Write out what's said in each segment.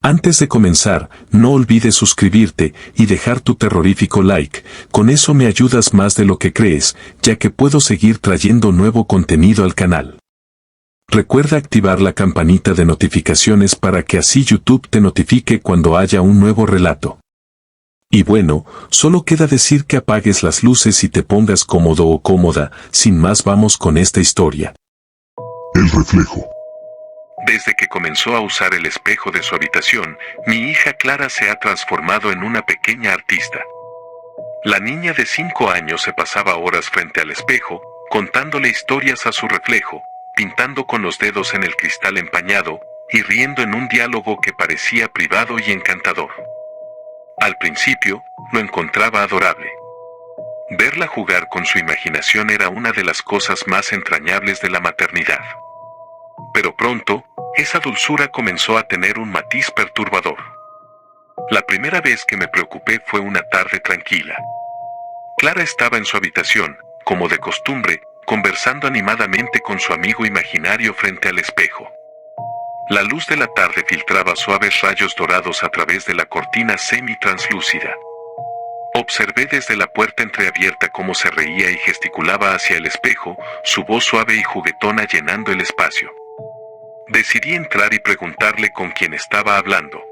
Antes de comenzar, no olvides suscribirte y dejar tu terrorífico like, con eso me ayudas más de lo que crees, ya que puedo seguir trayendo nuevo contenido al canal. Recuerda activar la campanita de notificaciones para que así YouTube te notifique cuando haya un nuevo relato. Y bueno, solo queda decir que apagues las luces y te pongas cómodo o cómoda, sin más vamos con esta historia. El reflejo. Desde que comenzó a usar el espejo de su habitación, mi hija Clara se ha transformado en una pequeña artista. La niña de 5 años se pasaba horas frente al espejo, contándole historias a su reflejo, pintando con los dedos en el cristal empañado, y riendo en un diálogo que parecía privado y encantador. Al principio, lo encontraba adorable. Verla jugar con su imaginación era una de las cosas más entrañables de la maternidad. Pero pronto, esa dulzura comenzó a tener un matiz perturbador. La primera vez que me preocupé fue una tarde tranquila. Clara estaba en su habitación, como de costumbre, conversando animadamente con su amigo imaginario frente al espejo. La luz de la tarde filtraba suaves rayos dorados a través de la cortina semi-translúcida. Observé desde la puerta entreabierta cómo se reía y gesticulaba hacia el espejo, su voz suave y juguetona llenando el espacio. Decidí entrar y preguntarle con quién estaba hablando.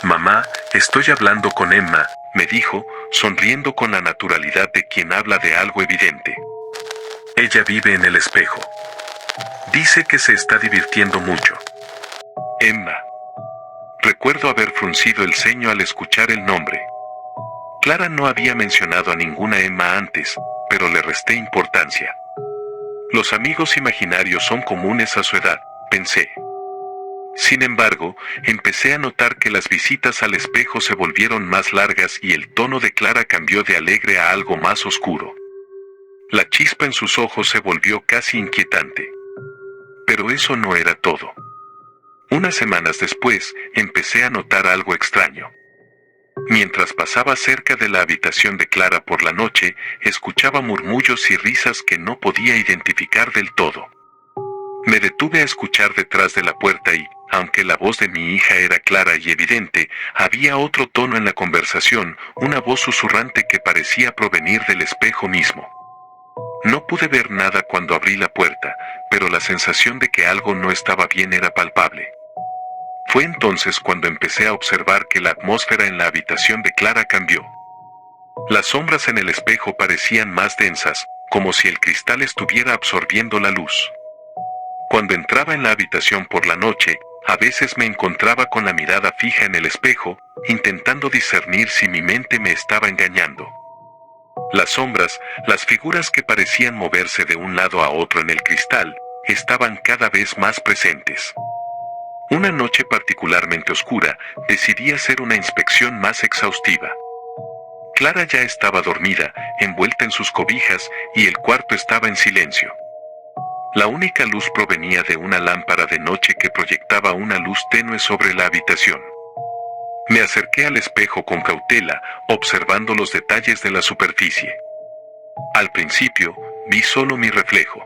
«Mamá, estoy hablando con Emma», me dijo, sonriendo con la naturalidad de quien habla de algo evidente. «Ella vive en el espejo. Dice que se está divirtiendo mucho». «Emma». Recuerdo haber fruncido el ceño al escuchar el nombre. Clara no había mencionado a ninguna Emma antes, pero le resté importancia. Los amigos imaginarios son comunes a su edad, pensé. Sin embargo, empecé a notar que las visitas al espejo se volvieron más largas y el tono de Clara cambió de alegre a algo más oscuro. La chispa en sus ojos se volvió casi inquietante. Pero eso no era todo. Unas semanas después, empecé a notar algo extraño. Mientras pasaba cerca de la habitación de Clara por la noche, escuchaba murmullos y risas que no podía identificar del todo. Me detuve a escuchar detrás de la puerta y, aunque la voz de mi hija era clara y evidente, había otro tono en la conversación, una voz susurrante que parecía provenir del espejo mismo. No pude ver nada cuando abrí la puerta, pero la sensación de que algo no estaba bien era palpable. Fue entonces cuando empecé a observar que la atmósfera en la habitación de Clara cambió. Las sombras en el espejo parecían más densas, como si el cristal estuviera absorbiendo la luz. Cuando entraba en la habitación por la noche, a veces me encontraba con la mirada fija en el espejo, intentando discernir si mi mente me estaba engañando. Las sombras, las figuras que parecían moverse de un lado a otro en el cristal, estaban cada vez más presentes. Una noche particularmente oscura, decidí hacer una inspección más exhaustiva. Clara ya estaba dormida, envuelta en sus cobijas, y el cuarto estaba en silencio. La única luz provenía de una lámpara de noche que proyectaba una luz tenue sobre la habitación. Me acerqué al espejo con cautela, observando los detalles de la superficie. Al principio, vi solo mi reflejo.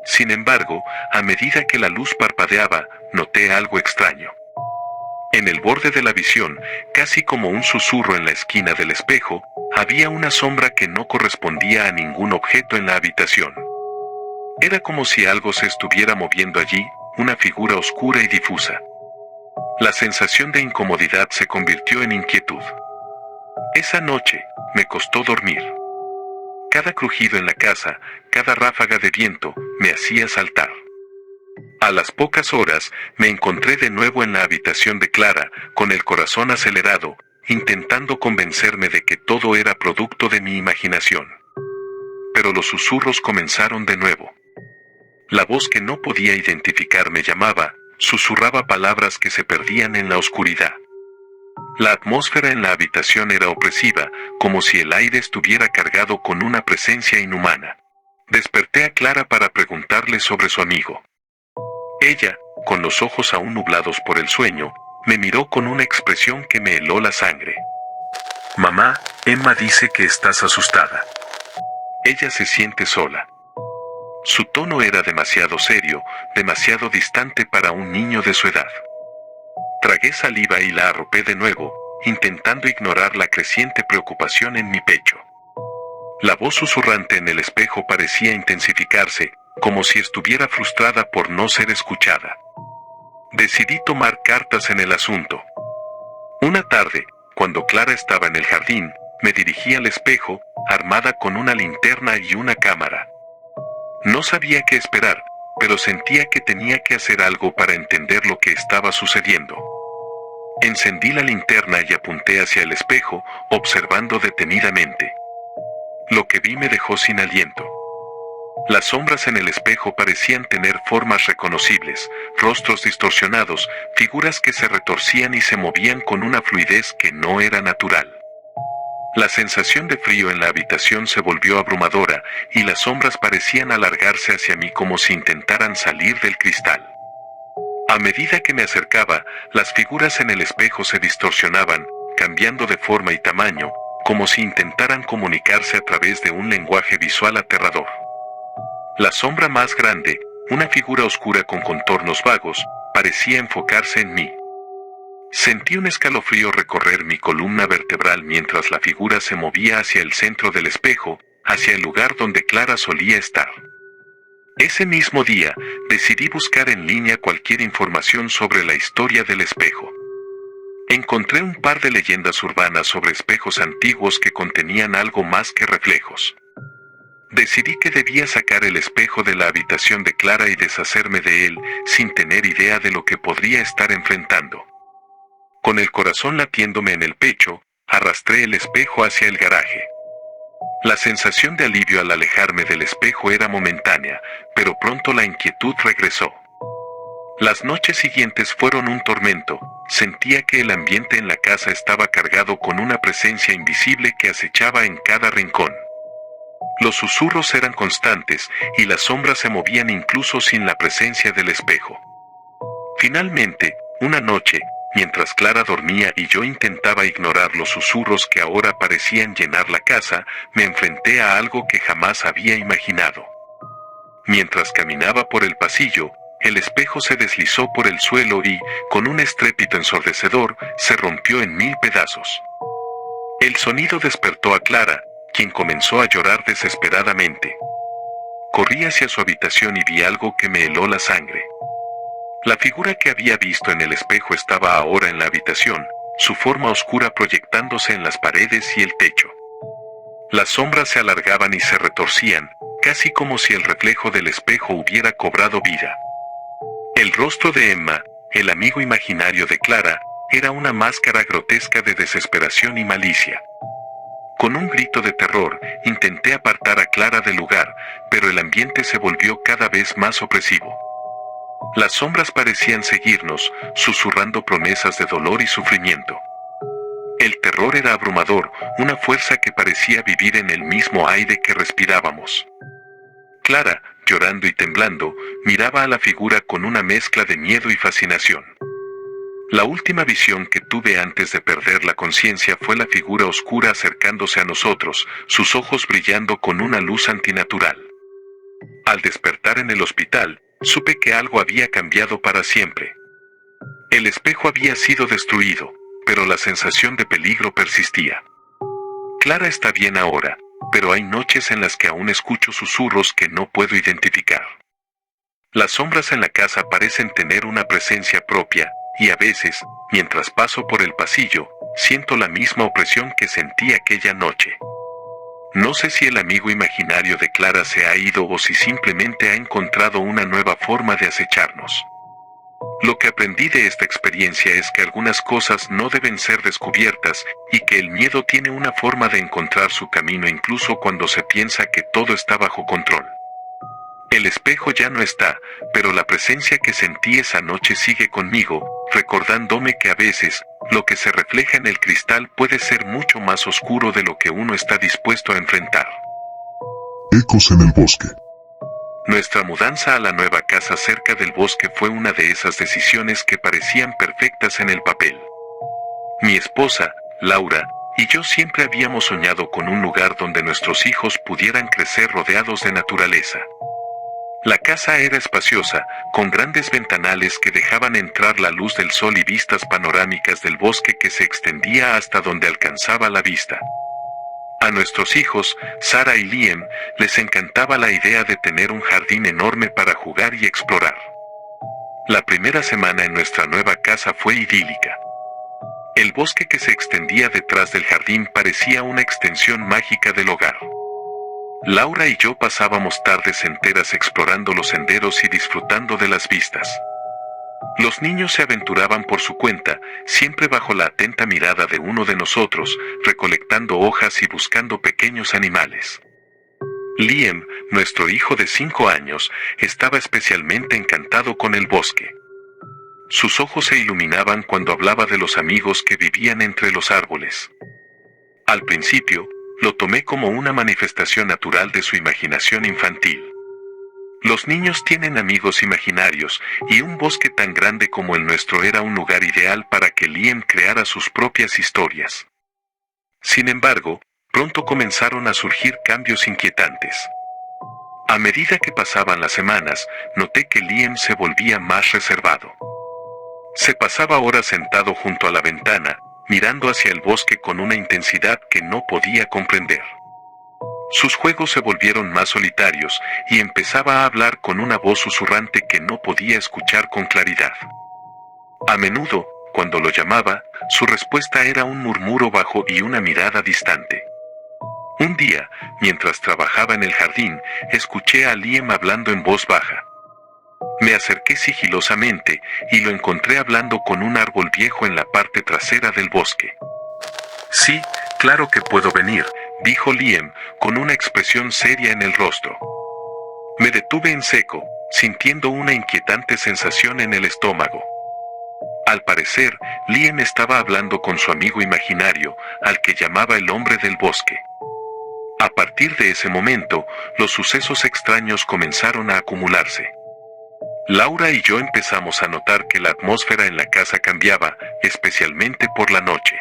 Sin embargo, a medida que la luz parpadeaba, noté algo extraño. En el borde de la visión, casi como un susurro en la esquina del espejo, había una sombra que no correspondía a ningún objeto en la habitación. Era como si algo se estuviera moviendo allí, una figura oscura y difusa. La sensación de incomodidad se convirtió en inquietud. Esa noche, me costó dormir. Cada crujido en la casa, cada ráfaga de viento, me hacía saltar. A las pocas horas, me encontré de nuevo en la habitación de Clara, con el corazón acelerado, intentando convencerme de que todo era producto de mi imaginación. Pero los susurros comenzaron de nuevo. La voz que no podía identificar me llamaba, susurraba palabras que se perdían en la oscuridad. La atmósfera en la habitación era opresiva, como si el aire estuviera cargado con una presencia inhumana. Desperté a Clara para preguntarle sobre su amigo. Ella, con los ojos aún nublados por el sueño, me miró con una expresión que me heló la sangre. «Mamá, Emma dice que estás asustada. Ella se siente sola». Su tono era demasiado serio, demasiado distante para un niño de su edad. Tragué saliva y la arropé de nuevo, intentando ignorar la creciente preocupación en mi pecho. La voz susurrante en el espejo parecía intensificarse, como si estuviera frustrada por no ser escuchada. Decidí tomar cartas en el asunto. Una tarde, cuando Clara estaba en el jardín, me dirigí al espejo, armada con una linterna y una cámara. No sabía qué esperar, pero sentía que tenía que hacer algo para entender lo que estaba sucediendo. Encendí la linterna y apunté hacia el espejo, observando detenidamente. Lo que vi me dejó sin aliento. Las sombras en el espejo parecían tener formas reconocibles, rostros distorsionados, figuras que se retorcían y se movían con una fluidez que no era natural. La sensación de frío en la habitación se volvió abrumadora, y las sombras parecían alargarse hacia mí como si intentaran salir del cristal. A medida que me acercaba, las figuras en el espejo se distorsionaban, cambiando de forma y tamaño, como si intentaran comunicarse a través de un lenguaje visual aterrador. La sombra más grande, una figura oscura con contornos vagos, parecía enfocarse en mí. Sentí un escalofrío recorrer mi columna vertebral mientras la figura se movía hacia el centro del espejo, hacia el lugar donde Clara solía estar. Ese mismo día, decidí buscar en línea cualquier información sobre la historia del espejo. Encontré un par de leyendas urbanas sobre espejos antiguos que contenían algo más que reflejos. Decidí que debía sacar el espejo de la habitación de Clara y deshacerme de él, sin tener idea de lo que podría estar enfrentando. Con el corazón latiéndome en el pecho, arrastré el espejo hacia el garaje. La sensación de alivio al alejarme del espejo era momentánea, pero pronto la inquietud regresó. Las noches siguientes fueron un tormento. Sentía que el ambiente en la casa estaba cargado con una presencia invisible que acechaba en cada rincón. Los susurros eran constantes, y las sombras se movían incluso sin la presencia del espejo. Finalmente, una noche, mientras Clara dormía y yo intentaba ignorar los susurros que ahora parecían llenar la casa, me enfrenté a algo que jamás había imaginado. Mientras caminaba por el pasillo, el espejo se deslizó por el suelo y, con un estrépito ensordecedor, se rompió en 1000 pedazos. El sonido despertó a Clara, quien comenzó a llorar desesperadamente. Corrí hacia su habitación y vi algo que me heló la sangre. La figura que había visto en el espejo estaba ahora en la habitación, su forma oscura proyectándose en las paredes y el techo. Las sombras se alargaban y se retorcían, casi como si el reflejo del espejo hubiera cobrado vida. El rostro de Emma, el amigo imaginario de Clara, era una máscara grotesca de desesperación y malicia. Con un grito de terror, intenté apartar a Clara del lugar, pero el ambiente se volvió cada vez más opresivo. Las sombras parecían seguirnos, susurrando promesas de dolor y sufrimiento. El terror era abrumador, una fuerza que parecía vivir en el mismo aire que respirábamos. Clara, llorando y temblando, miraba a la figura con una mezcla de miedo y fascinación. La última visión que tuve antes de perder la conciencia fue la figura oscura acercándose a nosotros, sus ojos brillando con una luz antinatural. Al despertar en el hospital, supe que algo había cambiado para siempre. El espejo había sido destruido, pero la sensación de peligro persistía. Clara está bien ahora, pero hay noches en las que aún escucho susurros que no puedo identificar. Las sombras en la casa parecen tener una presencia propia, y a veces, mientras paso por el pasillo, siento la misma opresión que sentí aquella noche. No sé si el amigo imaginario de Clara se ha ido o si simplemente ha encontrado una nueva forma de acecharnos. Lo que aprendí de esta experiencia es que algunas cosas no deben ser descubiertas, y que el miedo tiene una forma de encontrar su camino incluso cuando se piensa que todo está bajo control. El espejo ya no está, pero la presencia que sentí esa noche sigue conmigo, recordándome que a veces, lo que se refleja en el cristal puede ser mucho más oscuro de lo que uno está dispuesto a enfrentar. Ecos en el bosque. Nuestra mudanza a la nueva casa cerca del bosque fue una de esas decisiones que parecían perfectas en el papel. Mi esposa, Laura, y yo siempre habíamos soñado con un lugar donde nuestros hijos pudieran crecer rodeados de naturaleza. La casa era espaciosa, con grandes ventanales que dejaban entrar la luz del sol y vistas panorámicas del bosque que se extendía hasta donde alcanzaba la vista. A nuestros hijos, Sarah y Liam, les encantaba la idea de tener un jardín enorme para jugar y explorar. La primera semana en nuestra nueva casa fue idílica. El bosque que se extendía detrás del jardín parecía una extensión mágica del hogar. Laura y yo pasábamos tardes enteras explorando los senderos y disfrutando de las vistas. Los niños se aventuraban por su cuenta, siempre bajo la atenta mirada de uno de nosotros, recolectando hojas y buscando pequeños animales. Liam, nuestro hijo de 5 años, estaba especialmente encantado con el bosque. Sus ojos se iluminaban cuando hablaba de los amigos que vivían entre los árboles. Al principio, lo tomé como una manifestación natural de su imaginación infantil. Los niños tienen amigos imaginarios, y un bosque tan grande como el nuestro era un lugar ideal para que Liam creara sus propias historias. Sin embargo, pronto comenzaron a surgir cambios inquietantes. A medida que pasaban las semanas, noté que Liam se volvía más reservado. Se pasaba horas sentado junto a la ventana, mirando hacia el bosque con una intensidad que no podía comprender. Sus juegos se volvieron más solitarios, y empezaba a hablar con una voz susurrante que no podía escuchar con claridad. A menudo, cuando lo llamaba, su respuesta era un murmuro bajo y una mirada distante. Un día, mientras trabajaba en el jardín, escuché a Liam hablando en voz baja. Me acerqué sigilosamente, y lo encontré hablando con un árbol viejo en la parte trasera del bosque. «Sí, claro que puedo venir», dijo Liam, con una expresión seria en el rostro. Me detuve en seco, sintiendo una inquietante sensación en el estómago. Al parecer, Liam estaba hablando con su amigo imaginario, al que llamaba el hombre del bosque. A partir de ese momento, los sucesos extraños comenzaron a acumularse. Laura y yo empezamos a notar que la atmósfera en la casa cambiaba, especialmente por la noche.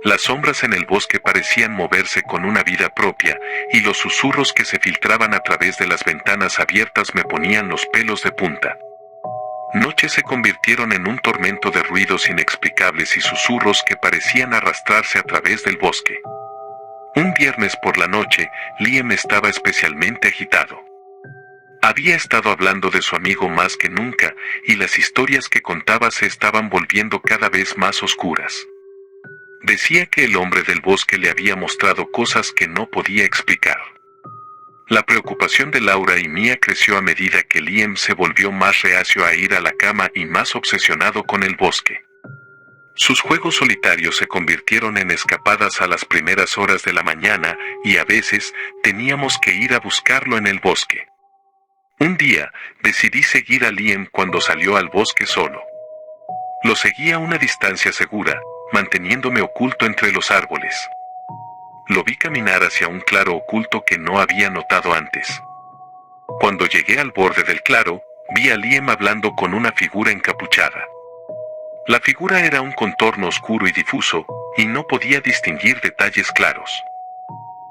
Las sombras en el bosque parecían moverse con una vida propia, y los susurros que se filtraban a través de las ventanas abiertas me ponían los pelos de punta. Noches se convirtieron en un tormento de ruidos inexplicables y susurros que parecían arrastrarse a través del bosque. Un viernes por la noche, Liam estaba especialmente agitado. Había estado hablando de su amigo más que nunca, y las historias que contaba se estaban volviendo cada vez más oscuras. Decía que el hombre del bosque le había mostrado cosas que no podía explicar. La preocupación de Laura y mía creció a medida que Liam se volvió más reacio a ir a la cama y más obsesionado con el bosque. Sus juegos solitarios se convirtieron en escapadas a las primeras horas de la mañana, y a veces teníamos que ir a buscarlo en el bosque. Un día, decidí seguir a Liam cuando salió al bosque solo. Lo seguí a una distancia segura, manteniéndome oculto entre los árboles. Lo vi caminar hacia un claro oculto que no había notado antes. Cuando llegué al borde del claro, vi a Liam hablando con una figura encapuchada. La figura era un contorno oscuro y difuso, y no podía distinguir detalles claros.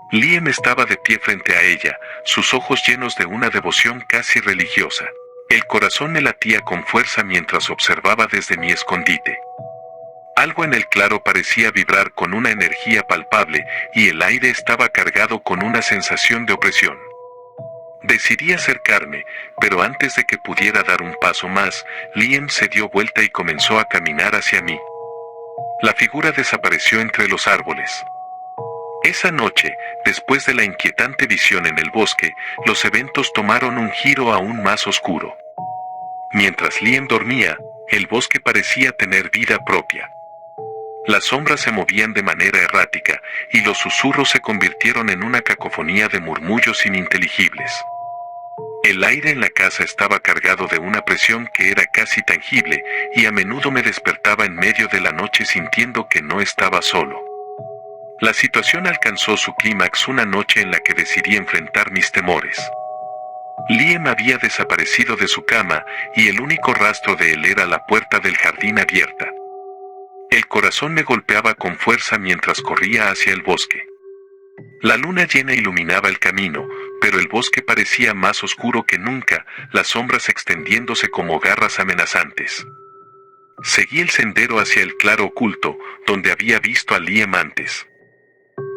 Liam estaba de pie frente a ella, sus ojos llenos de una devoción casi religiosa. El corazón me latía con fuerza mientras observaba desde mi escondite. Algo en el claro parecía vibrar con una energía palpable, y el aire estaba cargado con una sensación de opresión. Decidí acercarme, pero antes de que pudiera dar un paso más, Liam se dio vuelta y comenzó a caminar hacia mí. La figura desapareció entre los árboles. Esa noche, después de la inquietante visión en el bosque, los eventos tomaron un giro aún más oscuro. Mientras Liam dormía, el bosque parecía tener vida propia. Las sombras se movían de manera errática, y los susurros se convirtieron en una cacofonía de murmullos ininteligibles. El aire en la casa estaba cargado de una presión que era casi tangible, y a menudo me despertaba en medio de la noche sintiendo que no estaba solo. La situación alcanzó su clímax una noche en la que decidí enfrentar mis temores. Liam había desaparecido de su cama, y el único rastro de él era la puerta del jardín abierta. El corazón me golpeaba con fuerza mientras corría hacia el bosque. La luna llena iluminaba el camino, pero el bosque parecía más oscuro que nunca, las sombras extendiéndose como garras amenazantes. Seguí el sendero hacia el claro oculto, donde había visto a Liam antes.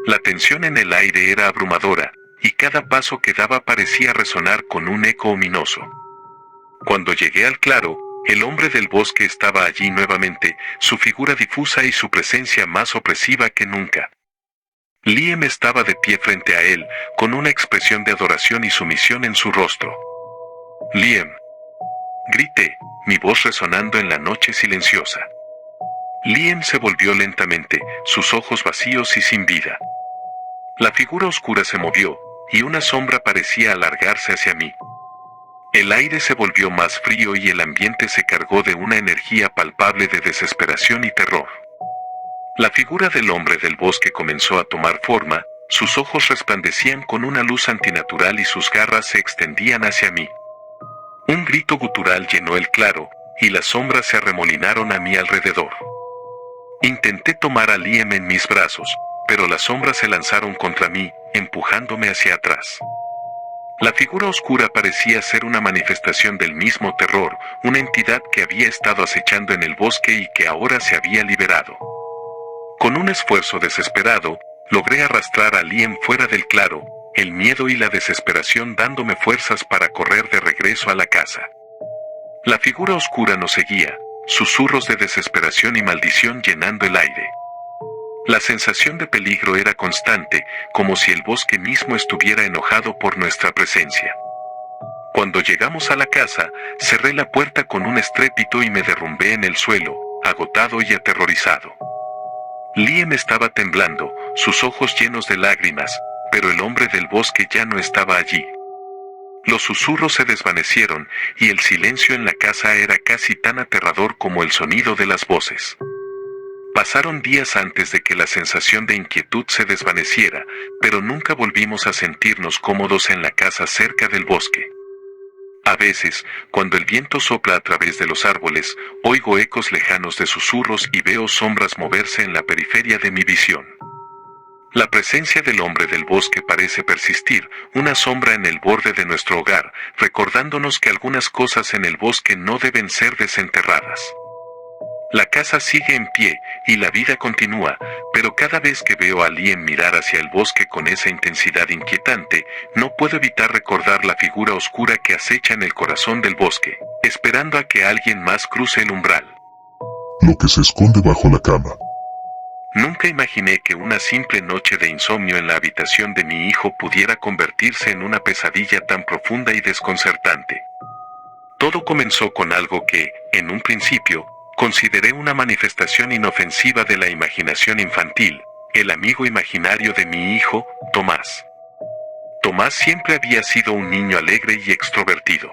La tensión en el aire era abrumadora, y cada paso que daba parecía resonar con un eco ominoso. Cuando llegué al claro, el hombre del bosque estaba allí nuevamente, su figura difusa y su presencia más opresiva que nunca. Liam estaba de pie frente a él, con una expresión de adoración y sumisión en su rostro. «Liam», grité, mi voz resonando en la noche silenciosa. Liam se volvió lentamente, sus ojos vacíos y sin vida. La figura oscura se movió, y una sombra parecía alargarse hacia mí. El aire se volvió más frío y el ambiente se cargó de una energía palpable de desesperación y terror. La figura del hombre del bosque comenzó a tomar forma, sus ojos resplandecían con una luz antinatural y sus garras se extendían hacia mí. Un grito gutural llenó el claro, y las sombras se arremolinaron a mi alrededor. Intenté tomar a Liam en mis brazos, pero las sombras se lanzaron contra mí, empujándome hacia atrás. La figura oscura parecía ser una manifestación del mismo terror, una entidad que había estado acechando en el bosque y que ahora se había liberado. Con un esfuerzo desesperado, logré arrastrar a Liam fuera del claro, el miedo y la desesperación dándome fuerzas para correr de regreso a la casa. La figura oscura nos seguía, susurros de desesperación y maldición llenando el aire. La sensación de peligro era constante, como si el bosque mismo estuviera enojado por nuestra presencia. Cuando llegamos a la casa, cerré la puerta con un estrépito y me derrumbé en el suelo, agotado y aterrorizado. Liam estaba temblando, sus ojos llenos de lágrimas, pero el hombre del bosque ya no estaba allí. Los susurros se desvanecieron, y el silencio en la casa era casi tan aterrador como el sonido de las voces. Pasaron días antes de que la sensación de inquietud se desvaneciera, pero nunca volvimos a sentirnos cómodos en la casa cerca del bosque. A veces, cuando el viento sopla a través de los árboles, oigo ecos lejanos de susurros y veo sombras moverse en la periferia de mi visión. La presencia del hombre del bosque parece persistir, una sombra en el borde de nuestro hogar, recordándonos que algunas cosas en el bosque no deben ser desenterradas. La casa sigue en pie, y la vida continúa, pero cada vez que veo a Liam mirar hacia el bosque con esa intensidad inquietante, no puedo evitar recordar la figura oscura que acecha en el corazón del bosque, esperando a que alguien más cruce el umbral. Lo que se esconde bajo la cama. Nunca imaginé que una simple noche de insomnio en la habitación de mi hijo pudiera convertirse en una pesadilla tan profunda y desconcertante. Todo comenzó con algo que, en un principio, consideré una manifestación inofensiva de la imaginación infantil, el amigo imaginario de mi hijo, Tomás. Tomás siempre había sido un niño alegre y extrovertido.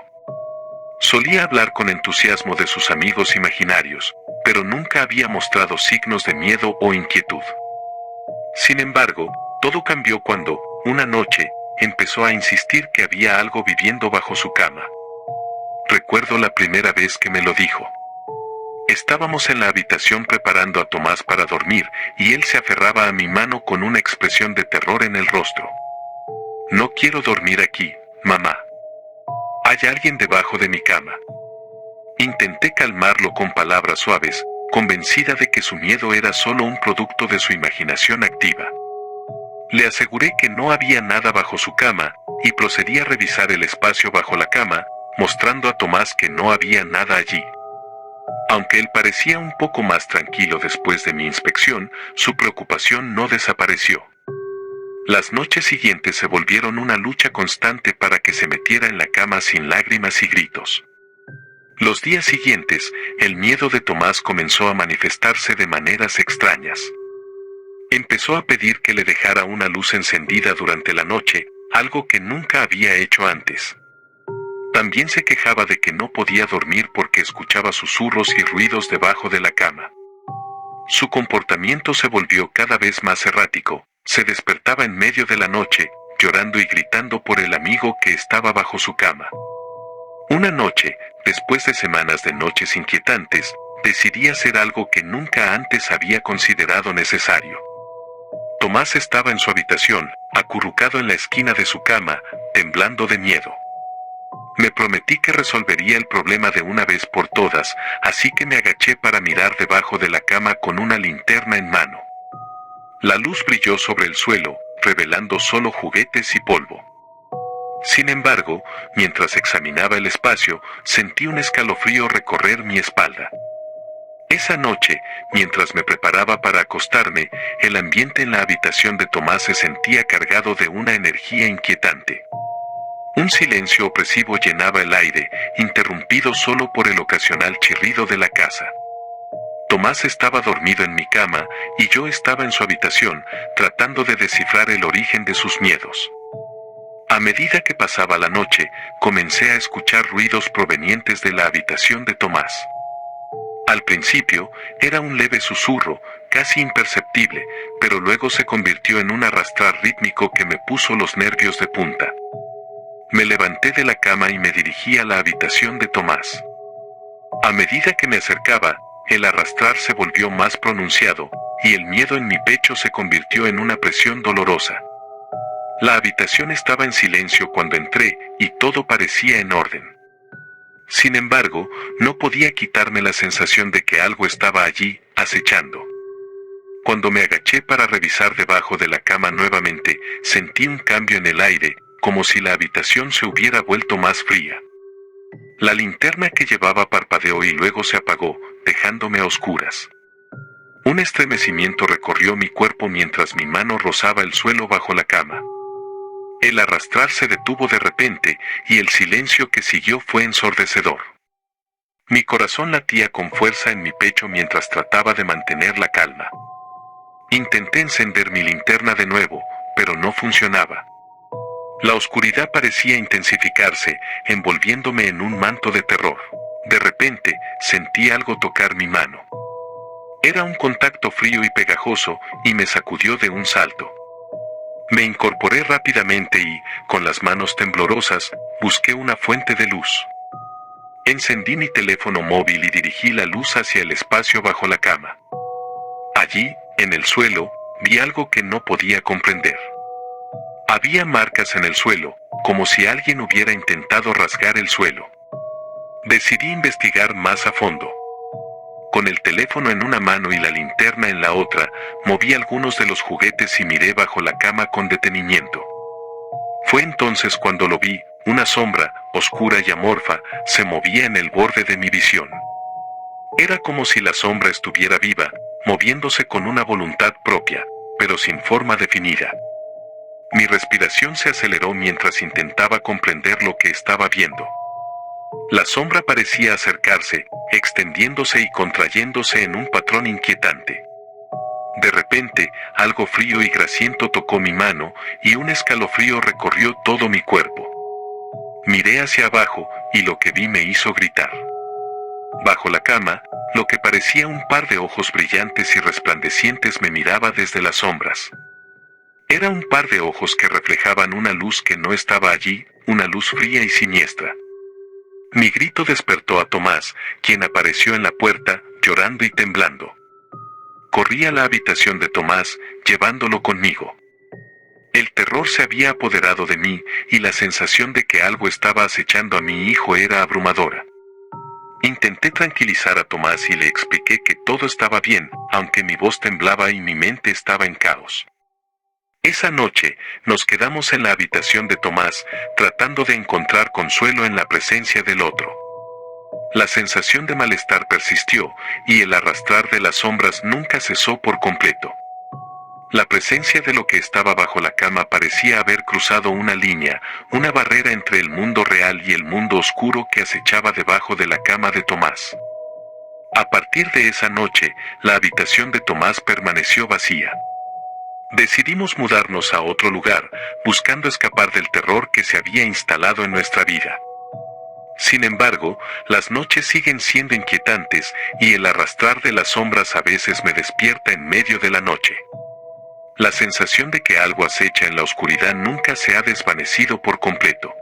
Solía hablar con entusiasmo de sus amigos imaginarios, pero nunca había mostrado signos de miedo o inquietud. Sin embargo, todo cambió cuando, una noche, empezó a insistir que había algo viviendo bajo su cama. Recuerdo la primera vez que me lo dijo. Estábamos en la habitación preparando a Tomás para dormir, y él se aferraba a mi mano con una expresión de terror en el rostro. «No quiero dormir aquí, mamá. Hay alguien debajo de mi cama». Intenté calmarlo con palabras suaves, convencida de que su miedo era solo un producto de su imaginación activa. Le aseguré que no había nada bajo su cama, y procedí a revisar el espacio bajo la cama, mostrando a Tomás que no había nada allí. Aunque él parecía un poco más tranquilo después de mi inspección, su preocupación no desapareció. Las noches siguientes se volvieron una lucha constante para que se metiera en la cama sin lágrimas y gritos. Los días siguientes, el miedo de Tomás comenzó a manifestarse de maneras extrañas. Empezó a pedir que le dejara una luz encendida durante la noche, algo que nunca había hecho antes. También se quejaba de que no podía dormir porque escuchaba susurros y ruidos debajo de la cama. Su comportamiento se volvió cada vez más errático, se despertaba en medio de la noche, llorando y gritando por el amigo que estaba bajo su cama. Una noche, después de semanas de noches inquietantes, decidí hacer algo que nunca antes había considerado necesario. Tomás estaba en su habitación, acurrucado en la esquina de su cama, temblando de miedo. Me prometí que resolvería el problema de una vez por todas, así que me agaché para mirar debajo de la cama con una linterna en mano. La luz brilló sobre el suelo, revelando solo juguetes y polvo. Sin embargo, mientras examinaba el espacio, sentí un escalofrío recorrer mi espalda. Esa noche, mientras me preparaba para acostarme, el ambiente en la habitación de Tomás se sentía cargado de una energía inquietante. Un silencio opresivo llenaba el aire, interrumpido solo por el ocasional chirrido de la casa. Tomás estaba dormido en mi cama, y yo estaba en su habitación, tratando de descifrar el origen de sus miedos. A medida que pasaba la noche, comencé a escuchar ruidos provenientes de la habitación de Tomás. Al principio, era un leve susurro, casi imperceptible, pero luego se convirtió en un arrastrar rítmico que me puso los nervios de punta. Me levanté de la cama y me dirigí a la habitación de Tomás. A medida que me acercaba, el arrastrar se volvió más pronunciado, y el miedo en mi pecho se convirtió en una presión dolorosa. La habitación estaba en silencio cuando entré, y todo parecía en orden. Sin embargo, no podía quitarme la sensación de que algo estaba allí, acechando. Cuando me agaché para revisar debajo de la cama nuevamente, sentí un cambio en el aire, como si la habitación se hubiera vuelto más fría. La linterna que llevaba parpadeó y luego se apagó, dejándome a oscuras. Un estremecimiento recorrió mi cuerpo mientras mi mano rozaba el suelo bajo la cama. El arrastrar se detuvo de repente, y el silencio que siguió fue ensordecedor. Mi corazón latía con fuerza en mi pecho mientras trataba de mantener la calma. Intenté encender mi linterna de nuevo, pero no funcionaba. La oscuridad parecía intensificarse, envolviéndome en un manto de terror. De repente, sentí algo tocar mi mano. Era un contacto frío y pegajoso, y me sacudió de un salto. Me incorporé rápidamente y, con las manos temblorosas, busqué una fuente de luz. Encendí mi teléfono móvil y dirigí la luz hacia el espacio bajo la cama. Allí, en el suelo, vi algo que no podía comprender. Había marcas en el suelo, como si alguien hubiera intentado rasgar el suelo. Decidí investigar más a fondo. Con el teléfono en una mano y la linterna en la otra, moví algunos de los juguetes y miré bajo la cama con detenimiento. Fue entonces cuando lo vi, una sombra, oscura y amorfa, se movía en el borde de mi visión. Era como si la sombra estuviera viva, moviéndose con una voluntad propia, pero sin forma definida. Mi respiración se aceleró mientras intentaba comprender lo que estaba viendo. La sombra parecía acercarse, extendiéndose y contrayéndose en un patrón inquietante. De repente, algo frío y grasiento tocó mi mano, y un escalofrío recorrió todo mi cuerpo. Miré hacia abajo, y lo que vi me hizo gritar. Bajo la cama, lo que parecía un par de ojos brillantes y resplandecientes me miraba desde las sombras. Era un par de ojos que reflejaban una luz que no estaba allí, una luz fría y siniestra. Mi grito despertó a Tomás, quien apareció en la puerta, llorando y temblando. Corrí a la habitación de Tomás, llevándolo conmigo. El terror se había apoderado de mí, y la sensación de que algo estaba acechando a mi hijo era abrumadora. Intenté tranquilizar a Tomás y le expliqué que todo estaba bien, aunque mi voz temblaba y mi mente estaba en caos. Esa noche, nos quedamos en la habitación de Tomás, tratando de encontrar consuelo en la presencia del otro. La sensación de malestar persistió, y el arrastrar de las sombras nunca cesó por completo. La presencia de lo que estaba bajo la cama parecía haber cruzado una línea, una barrera entre el mundo real y el mundo oscuro que acechaba debajo de la cama de Tomás. A partir de esa noche, la habitación de Tomás permaneció vacía. Decidimos mudarnos a otro lugar, buscando escapar del terror que se había instalado en nuestra vida. Sin embargo, las noches siguen siendo inquietantes, y el arrastrar de las sombras a veces me despierta en medio de la noche. La sensación de que algo acecha en la oscuridad nunca se ha desvanecido por completo.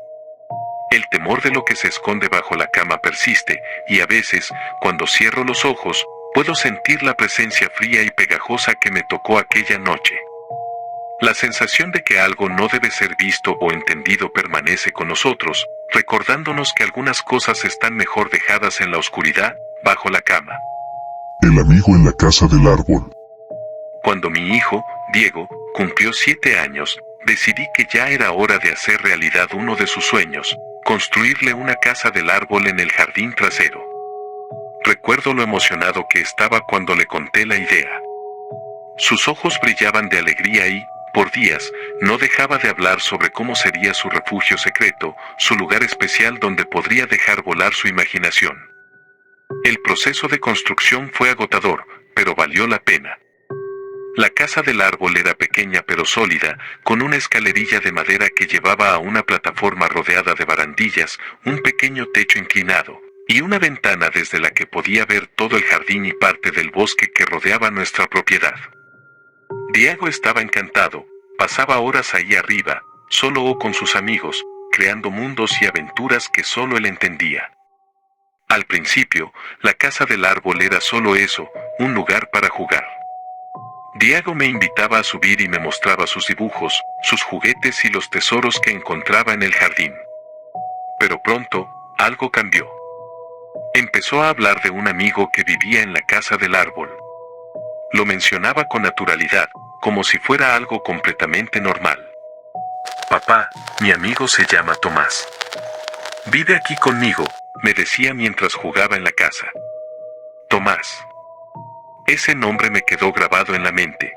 El temor de lo que se esconde bajo la cama persiste, y a veces, cuando cierro los ojos, puedo sentir la presencia fría y pegajosa que me tocó aquella noche. La sensación de que algo no debe ser visto o entendido permanece con nosotros, recordándonos que algunas cosas están mejor dejadas en la oscuridad, bajo la cama. El amigo en la casa del árbol. Cuando mi hijo, Diego, cumplió 7 años, decidí que ya era hora de hacer realidad uno de sus sueños, construirle una casa del árbol en el jardín trasero. Recuerdo lo emocionado que estaba cuando le conté la idea. Sus ojos brillaban de alegría y, por días, no dejaba de hablar sobre cómo sería su refugio secreto, su lugar especial donde podría dejar volar su imaginación. El proceso de construcción fue agotador, pero valió la pena. La casa del árbol era pequeña pero sólida, con una escalerilla de madera que llevaba a una plataforma rodeada de barandillas, un pequeño techo inclinado, y una ventana desde la que podía ver todo el jardín y parte del bosque que rodeaba nuestra propiedad. Diego estaba encantado, pasaba horas ahí arriba, solo o con sus amigos, creando mundos y aventuras que solo él entendía. Al principio, la casa del árbol era solo eso, un lugar para jugar. Diego me invitaba a subir y me mostraba sus dibujos, sus juguetes y los tesoros que encontraba en el jardín. Pero pronto, algo cambió. Empezó a hablar de un amigo que vivía en la casa del árbol. Lo mencionaba con naturalidad, como si fuera algo completamente normal. Papá, mi amigo se llama Tomás. Vive aquí conmigo, me decía mientras jugaba en la casa. Tomás. Ese nombre me quedó grabado en la mente.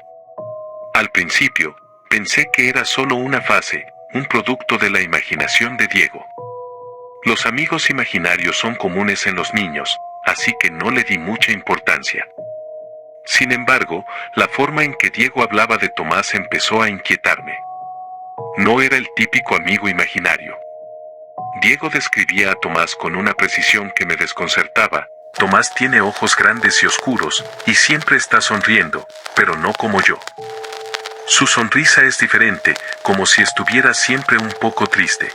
Al principio, pensé que era solo una fase, un producto de la imaginación de Diego. Los amigos imaginarios son comunes en los niños, así que no le di mucha importancia. Sin embargo, la forma en que Diego hablaba de Tomás empezó a inquietarme. No era el típico amigo imaginario. Diego describía a Tomás con una precisión que me desconcertaba. Tomás tiene ojos grandes y oscuros, y siempre está sonriendo, pero no como yo. Su sonrisa es diferente, como si estuviera siempre un poco triste.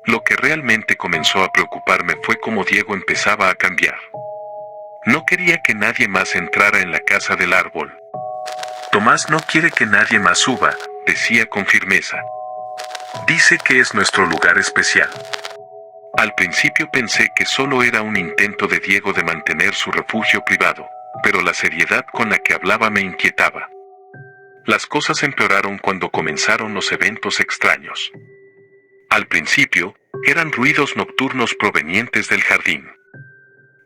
Lo que realmente comenzó a preocuparme fue cómo Diego empezaba a cambiar. No quería que nadie más entrara en la casa del árbol. Tomás no quiere que nadie más suba, decía con firmeza. Dice que es nuestro lugar especial. Al principio pensé que solo era un intento de Diego de mantener su refugio privado, pero la seriedad con la que hablaba me inquietaba. Las cosas empeoraron cuando comenzaron los eventos extraños. Al principio, eran ruidos nocturnos provenientes del jardín.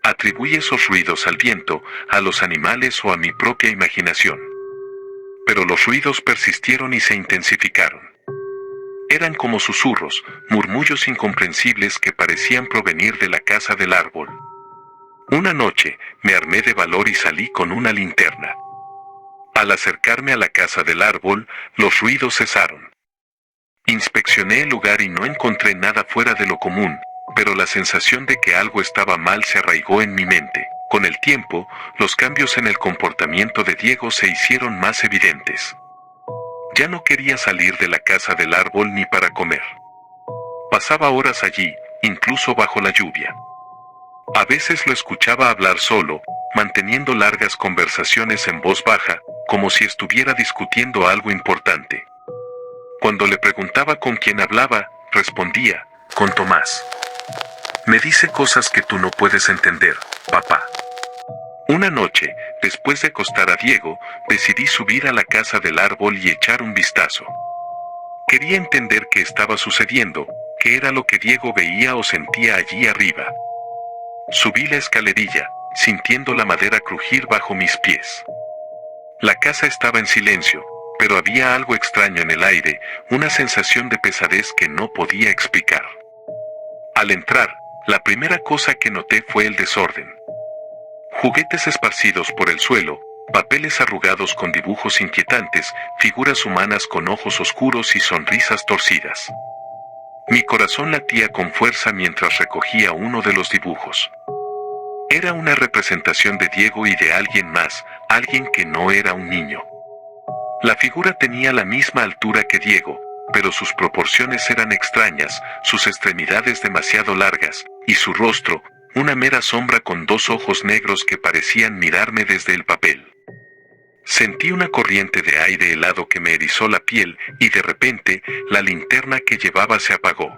Atribuí esos ruidos al viento, a los animales o a mi propia imaginación. Pero los ruidos persistieron y se intensificaron. Eran como susurros, murmullos incomprensibles que parecían provenir de la casa del árbol. Una noche, me armé de valor y salí con una linterna. Al acercarme a la casa del árbol, los ruidos cesaron. Inspeccioné el lugar y no encontré nada fuera de lo común, pero la sensación de que algo estaba mal se arraigó en mi mente. Con el tiempo, los cambios en el comportamiento de Diego se hicieron más evidentes. Ya no quería salir de la casa del árbol ni para comer. Pasaba horas allí, incluso bajo la lluvia. A veces lo escuchaba hablar solo, manteniendo largas conversaciones en voz baja, como si estuviera discutiendo algo importante. Cuando le preguntaba con quién hablaba, respondía, con Tomás. Me dice cosas que tú no puedes entender, papá. Una noche, después de acostar a Diego, decidí subir a la casa del árbol y echar un vistazo. Quería entender qué estaba sucediendo, qué era lo que Diego veía o sentía allí arriba. Subí la escalerilla, sintiendo la madera crujir bajo mis pies. La casa estaba en silencio, pero había algo extraño en el aire, una sensación de pesadez que no podía explicar. Al entrar, la primera cosa que noté fue el desorden. Juguetes esparcidos por el suelo, papeles arrugados con dibujos inquietantes, figuras humanas con ojos oscuros y sonrisas torcidas. Mi corazón latía con fuerza mientras recogía uno de los dibujos. Era una representación de Diego y de alguien más, alguien que no era un niño. La figura tenía la misma altura que Diego, pero sus proporciones eran extrañas, sus extremidades demasiado largas, y su rostro, una mera sombra con dos ojos negros que parecían mirarme desde el papel. Sentí una corriente de aire helado que me erizó la piel y de repente la linterna que llevaba se apagó.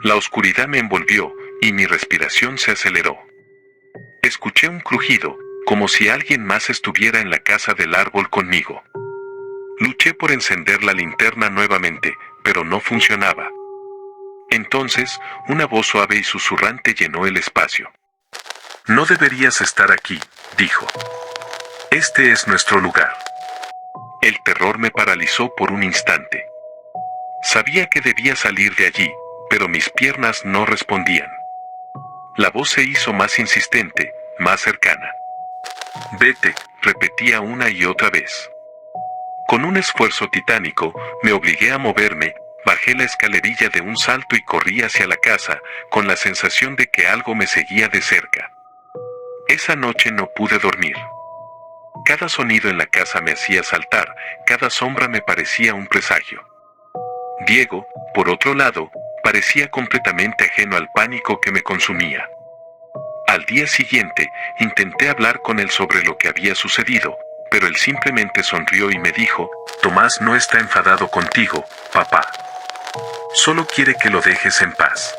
La oscuridad me envolvió y mi respiración se aceleró. Escuché un crujido, como si alguien más estuviera en la casa del árbol conmigo. Luché por encender la linterna nuevamente, pero no funcionaba. Entonces, una voz suave y susurrante llenó el espacio. «No deberías estar aquí», dijo. «Este es nuestro lugar». El terror me paralizó por un instante. Sabía que debía salir de allí, pero mis piernas no respondían. La voz se hizo más insistente, más cercana. «Vete», repetía una y otra vez. Con un esfuerzo titánico, me obligué a moverme, bajé la escalerilla de un salto y corrí hacia la casa, con la sensación de que algo me seguía de cerca. Esa noche no pude dormir. Cada sonido en la casa me hacía saltar, cada sombra me parecía un presagio. Diego, por otro lado, parecía completamente ajeno al pánico que me consumía. Al día siguiente, intenté hablar con él sobre lo que había sucedido, pero él simplemente sonrió y me dijo: «Tomás no está enfadado contigo, papá. Solo quiere que lo dejes en paz».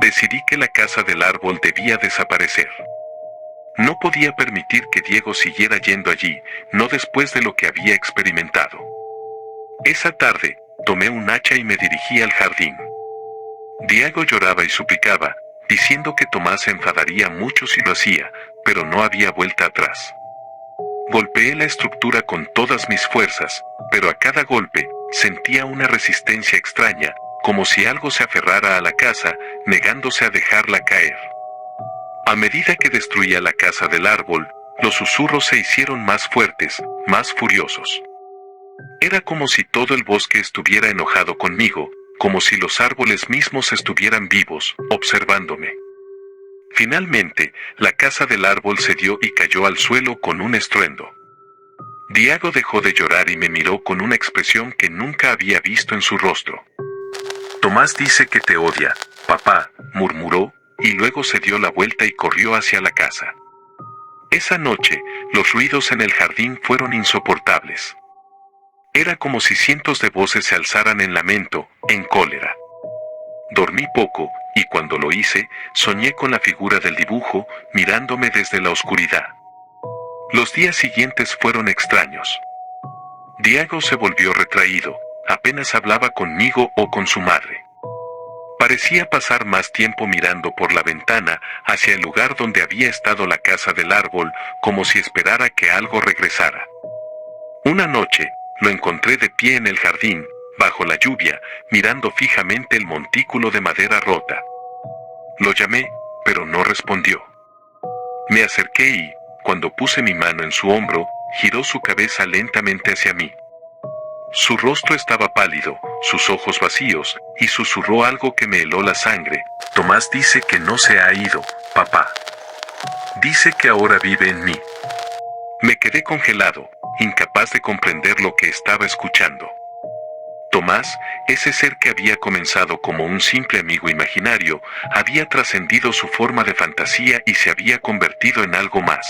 Decidí que la casa del árbol debía desaparecer. No podía permitir que Diego siguiera yendo allí, no después de lo que había experimentado. Esa tarde, tomé un hacha y me dirigí al jardín. Diego lloraba y suplicaba, diciendo que Tomás se enfadaría mucho si lo hacía, pero no había vuelta atrás. Golpeé la estructura con todas mis fuerzas, pero a cada golpe, sentía una resistencia extraña, como si algo se aferrara a la casa, negándose a dejarla caer. A medida que destruía la casa del árbol, los susurros se hicieron más fuertes, más furiosos. Era como si todo el bosque estuviera enojado conmigo, como si los árboles mismos estuvieran vivos, observándome. Finalmente, la casa del árbol cedió y cayó al suelo con un estruendo. Diego dejó de llorar y me miró con una expresión que nunca había visto en su rostro. «Tomás dice que te odia, papá», murmuró, y luego se dio la vuelta y corrió hacia la casa. Esa noche, los ruidos en el jardín fueron insoportables. Era como si cientos de voces se alzaran en lamento, en cólera. Dormí poco, y cuando lo hice, soñé con la figura del dibujo, mirándome desde la oscuridad. Los días siguientes fueron extraños. Diego se volvió retraído, apenas hablaba conmigo o con su madre. Parecía pasar más tiempo mirando por la ventana, hacia el lugar donde había estado la casa del árbol, como si esperara que algo regresara. Una noche, lo encontré de pie en el jardín, bajo la lluvia, mirando fijamente el montículo de madera rota. Lo llamé, pero no respondió. Me acerqué y, cuando puse mi mano en su hombro, giró su cabeza lentamente hacia mí. Su rostro estaba pálido, sus ojos vacíos, y susurró algo que me heló la sangre. «Tomás dice que no se ha ido, papá. Dice que ahora vive en mí». Me quedé congelado, incapaz de comprender lo que estaba escuchando. Tomás, ese ser que había comenzado como un simple amigo imaginario, había trascendido su forma de fantasía y se había convertido en algo más.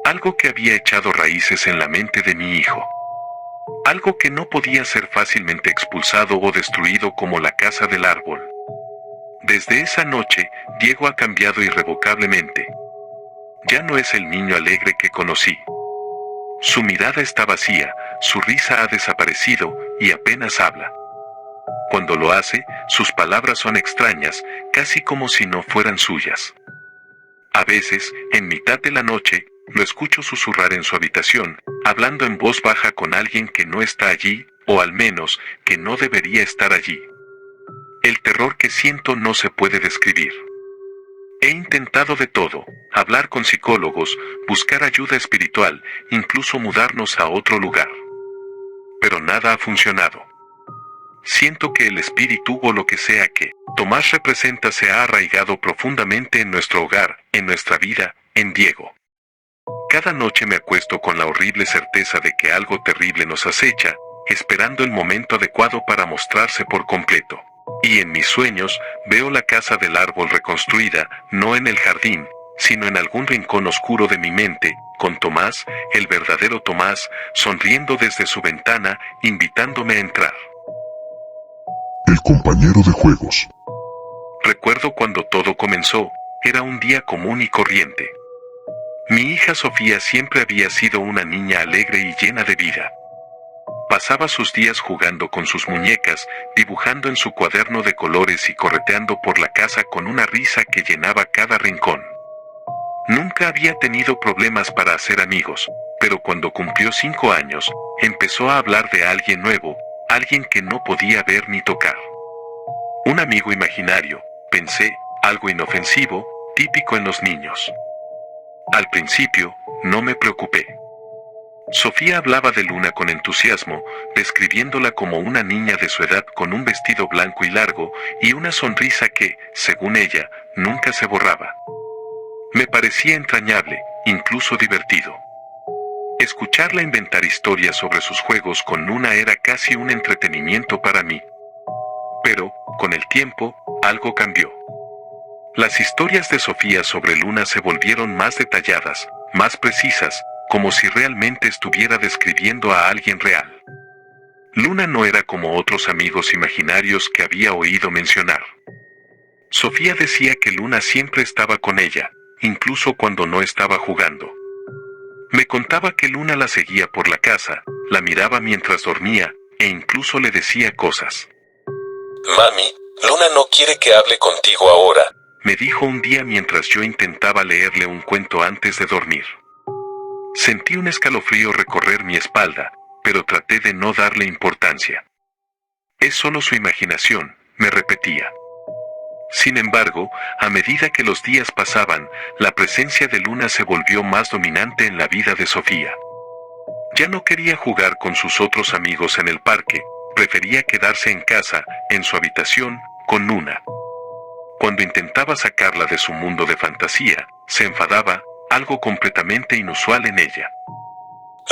Algo que había echado raíces en la mente de mi hijo. Algo que no podía ser fácilmente expulsado o destruido como la casa del árbol. Desde esa noche, Diego ha cambiado irrevocablemente. Ya no es el niño alegre que conocí. Su mirada está vacía, su risa ha desaparecido y apenas habla. Cuando lo hace, sus palabras son extrañas, casi como si no fueran suyas. A veces, en mitad de la noche, lo escucho susurrar en su habitación, hablando en voz baja con alguien que no está allí, o al menos, que no debería estar allí. El terror que siento no se puede describir. He intentado de todo, hablar con psicólogos, buscar ayuda espiritual, incluso mudarnos a otro lugar. Pero nada ha funcionado. Siento que el espíritu o lo que sea que Tomás representa se ha arraigado profundamente en nuestro hogar, en nuestra vida, en Diego. Cada noche me acuesto con la horrible certeza de que algo terrible nos acecha, esperando el momento adecuado para mostrarse por completo. Y en mis sueños, veo la casa del árbol reconstruida, no en el jardín, sino en algún rincón oscuro de mi mente, con Tomás, el verdadero Tomás, sonriendo desde su ventana, invitándome a entrar. El compañero de juegos. Recuerdo cuando todo comenzó, era un día común y corriente. Mi hija Sofía siempre había sido una niña alegre y llena de vida. Pasaba sus días jugando con sus muñecas, dibujando en su cuaderno de colores y correteando por la casa con una risa que llenaba cada rincón. Nunca había tenido problemas para hacer amigos, pero cuando cumplió 5 años, empezó a hablar de alguien nuevo, alguien que no podía ver ni tocar. Un amigo imaginario, pensé, algo inofensivo, típico en los niños. Al principio, no me preocupé. Sofía hablaba de Luna con entusiasmo, describiéndola como una niña de su edad con un vestido blanco y largo, y una sonrisa que, según ella, nunca se borraba. Me parecía entrañable, incluso divertido. Escucharla inventar historias sobre sus juegos con Luna era casi un entretenimiento para mí. Pero, con el tiempo, algo cambió. Las historias de Sofía sobre Luna se volvieron más detalladas, más precisas, como si realmente estuviera describiendo a alguien real. Luna no era como otros amigos imaginarios que había oído mencionar. Sofía decía que Luna siempre estaba con ella, incluso cuando no estaba jugando. Me contaba que Luna la seguía por la casa, la miraba mientras dormía, e incluso le decía cosas. Mami, Luna no quiere que hable contigo ahora, me dijo un día mientras yo intentaba leerle un cuento antes de dormir. Sentí un escalofrío recorrer mi espalda, pero traté de no darle importancia. Es solo su imaginación, me repetía. Sin embargo, a medida que los días pasaban, la presencia de Luna se volvió más dominante en la vida de Sofía. Ya no quería jugar con sus otros amigos en el parque, prefería quedarse en casa, en su habitación, con Luna. Cuando intentaba sacarla de su mundo de fantasía, se enfadaba, algo completamente inusual en ella.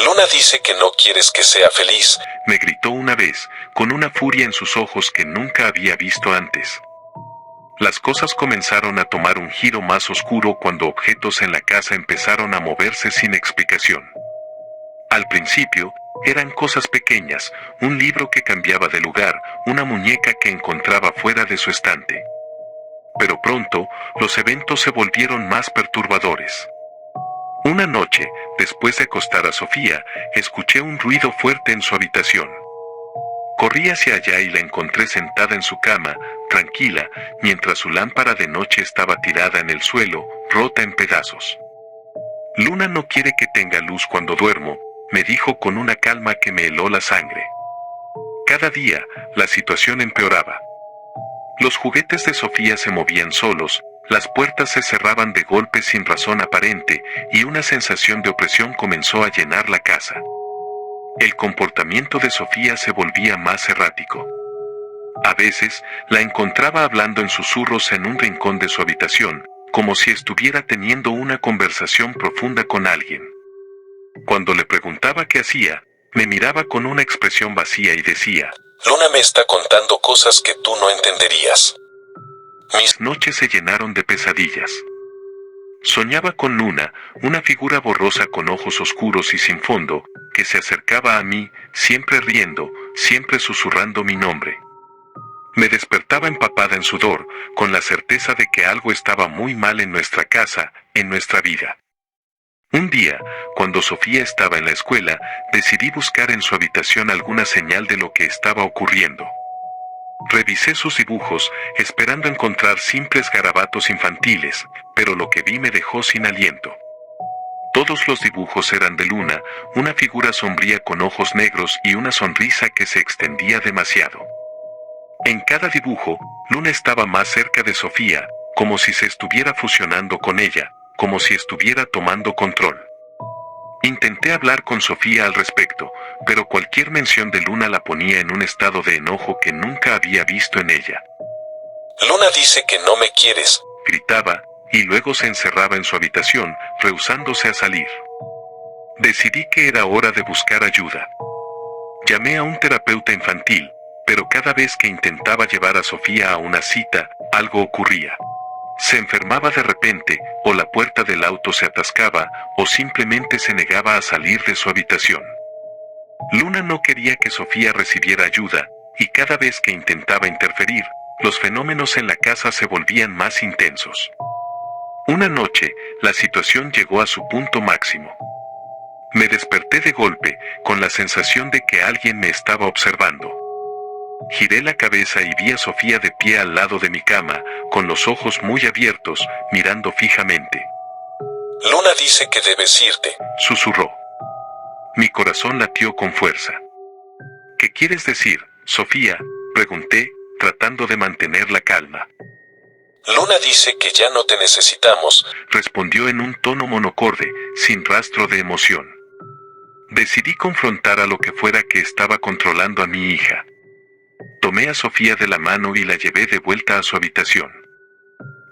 Luna dice que no quieres que sea feliz, me gritó una vez, con una furia en sus ojos que nunca había visto antes. Las cosas comenzaron a tomar un giro más oscuro cuando objetos en la casa empezaron a moverse sin explicación. Al principio, eran cosas pequeñas, un libro que cambiaba de lugar, una muñeca que encontraba fuera de su estante. Pero pronto, los eventos se volvieron más perturbadores. Una noche, después de acostar a Sofía, escuché un ruido fuerte en su habitación. Corrí hacia allá y la encontré sentada en su cama, tranquila, mientras su lámpara de noche estaba tirada en el suelo, rota en pedazos. Luna no quiere que tenga luz cuando duermo, me dijo con una calma que me heló la sangre. Cada día, la situación empeoraba. Los juguetes de Sofía se movían solos, las puertas se cerraban de golpe sin razón aparente, y una sensación de opresión comenzó a llenar la casa. El comportamiento de Sofía se volvía más errático. A veces, la encontraba hablando en susurros en un rincón de su habitación, como si estuviera teniendo una conversación profunda con alguien. Cuando le preguntaba qué hacía, me miraba con una expresión vacía y decía: Luna me está contando cosas que tú no entenderías. Mis noches se llenaron de pesadillas. Soñaba con Luna, una figura borrosa con ojos oscuros y sin fondo, que se acercaba a mí, siempre riendo, siempre susurrando mi nombre. Me despertaba empapada en sudor, con la certeza de que algo estaba muy mal en nuestra casa, en nuestra vida. Un día, cuando Sofía estaba en la escuela, decidí buscar en su habitación alguna señal de lo que estaba ocurriendo. Revisé sus dibujos, esperando encontrar simples garabatos infantiles, pero lo que vi me dejó sin aliento. Todos los dibujos eran de Luna, una figura sombría con ojos negros y una sonrisa que se extendía demasiado. En cada dibujo, Luna estaba más cerca de Sofía, como si se estuviera fusionando con ella, como si estuviera tomando control. Intenté hablar con Sofía al respecto, pero cualquier mención de Luna la ponía en un estado de enojo que nunca había visto en ella. Luna dice que no me quieres, gritaba, y luego se encerraba en su habitación, rehusándose a salir. Decidí que era hora de buscar ayuda. Llamé a un terapeuta infantil, pero cada vez que intentaba llevar a Sofía a una cita, algo ocurría. Se enfermaba de repente, o la puerta del auto se atascaba, o simplemente se negaba a salir de su habitación. Luna no quería que Sofía recibiera ayuda, y cada vez que intentaba interferir, los fenómenos en la casa se volvían más intensos. Una noche, la situación llegó a su punto máximo. Me desperté de golpe, con la sensación de que alguien me estaba observando. Giré la cabeza y vi a Sofía de pie al lado de mi cama, con los ojos muy abiertos, mirando fijamente. Luna dice que debes irte, Susurró. Mi corazón latió con fuerza. ¿Qué quieres decir, Sofía?, pregunté, tratando de mantener la calma. Luna dice que ya no te necesitamos, Respondió en un tono monocorde, sin rastro de emoción. Decidí confrontar a lo que fuera que estaba controlando a mi hija. Tomé a Sofía de la mano y la llevé de vuelta a su habitación.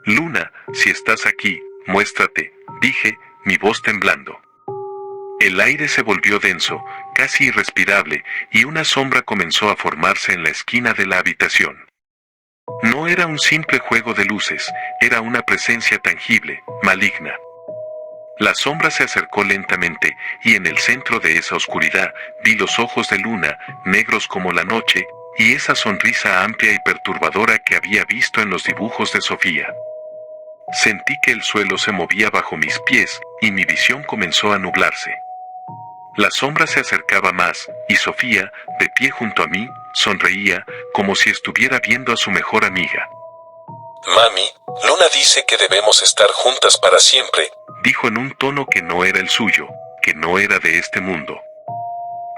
Luna, si estás aquí, muéstrate, dije, mi voz temblando. El aire se volvió denso, casi irrespirable, y una sombra comenzó a formarse en la esquina de la habitación. No era un simple juego de luces, era una presencia tangible, maligna. La sombra se acercó lentamente, y en el centro de esa oscuridad, vi los ojos de Luna, negros como la noche, y esa sonrisa amplia y perturbadora que había visto en los dibujos de Sofía. Sentí que el suelo se movía bajo mis pies, y mi visión comenzó a nublarse. La sombra se acercaba más, y Sofía, de pie junto a mí, sonreía, como si estuviera viendo a su mejor amiga. Mami, Luna dice que debemos estar juntas para siempre, Dijo en un tono que no era el suyo, que no era de este mundo.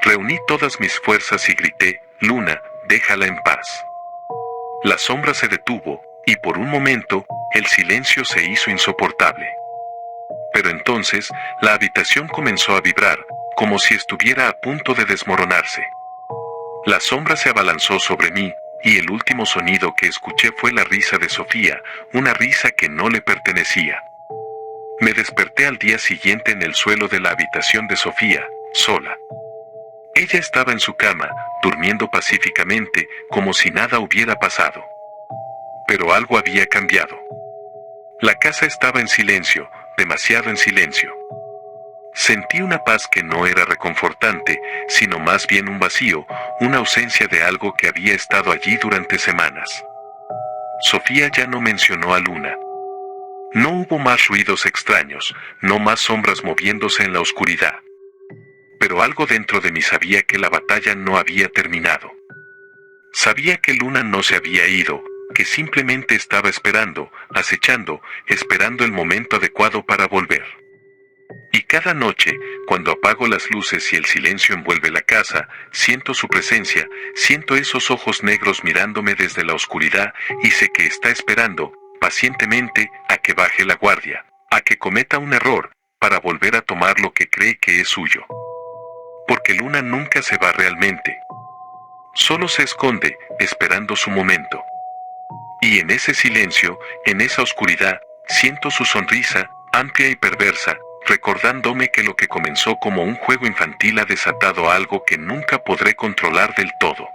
Reuní todas mis fuerzas y grité, Luna, déjala en paz. La sombra se detuvo, y por un momento, el silencio se hizo insoportable. Pero entonces, la habitación comenzó a vibrar, como si estuviera a punto de desmoronarse. La sombra se abalanzó sobre mí, y el último sonido que escuché fue la risa de Sofía, una risa que no le pertenecía. Me desperté al día siguiente en el suelo de la habitación de Sofía, sola. Ella estaba en su cama, durmiendo pacíficamente, como si nada hubiera pasado. Pero algo había cambiado. La casa estaba en silencio, demasiado en silencio. Sentí una paz que no era reconfortante, sino más bien un vacío, una ausencia de algo que había estado allí durante semanas. Sofía ya no mencionó a Luna. No hubo más ruidos extraños, no más sombras moviéndose en la oscuridad. Pero algo dentro de mí sabía que la batalla no había terminado. Sabía que Luna no se había ido, que simplemente estaba esperando, acechando, esperando el momento adecuado para volver. Y cada noche, cuando apago las luces y el silencio envuelve la casa, siento su presencia, siento esos ojos negros mirándome desde la oscuridad, y sé que está esperando, pacientemente, a que baje la guardia, a que cometa un error, para volver a tomar lo que cree que es suyo. Porque Luna nunca se va realmente. Solo se esconde, esperando su momento. Y en ese silencio, en esa oscuridad, siento su sonrisa, amplia y perversa, recordándome que lo que comenzó como un juego infantil ha desatado algo que nunca podré controlar del todo.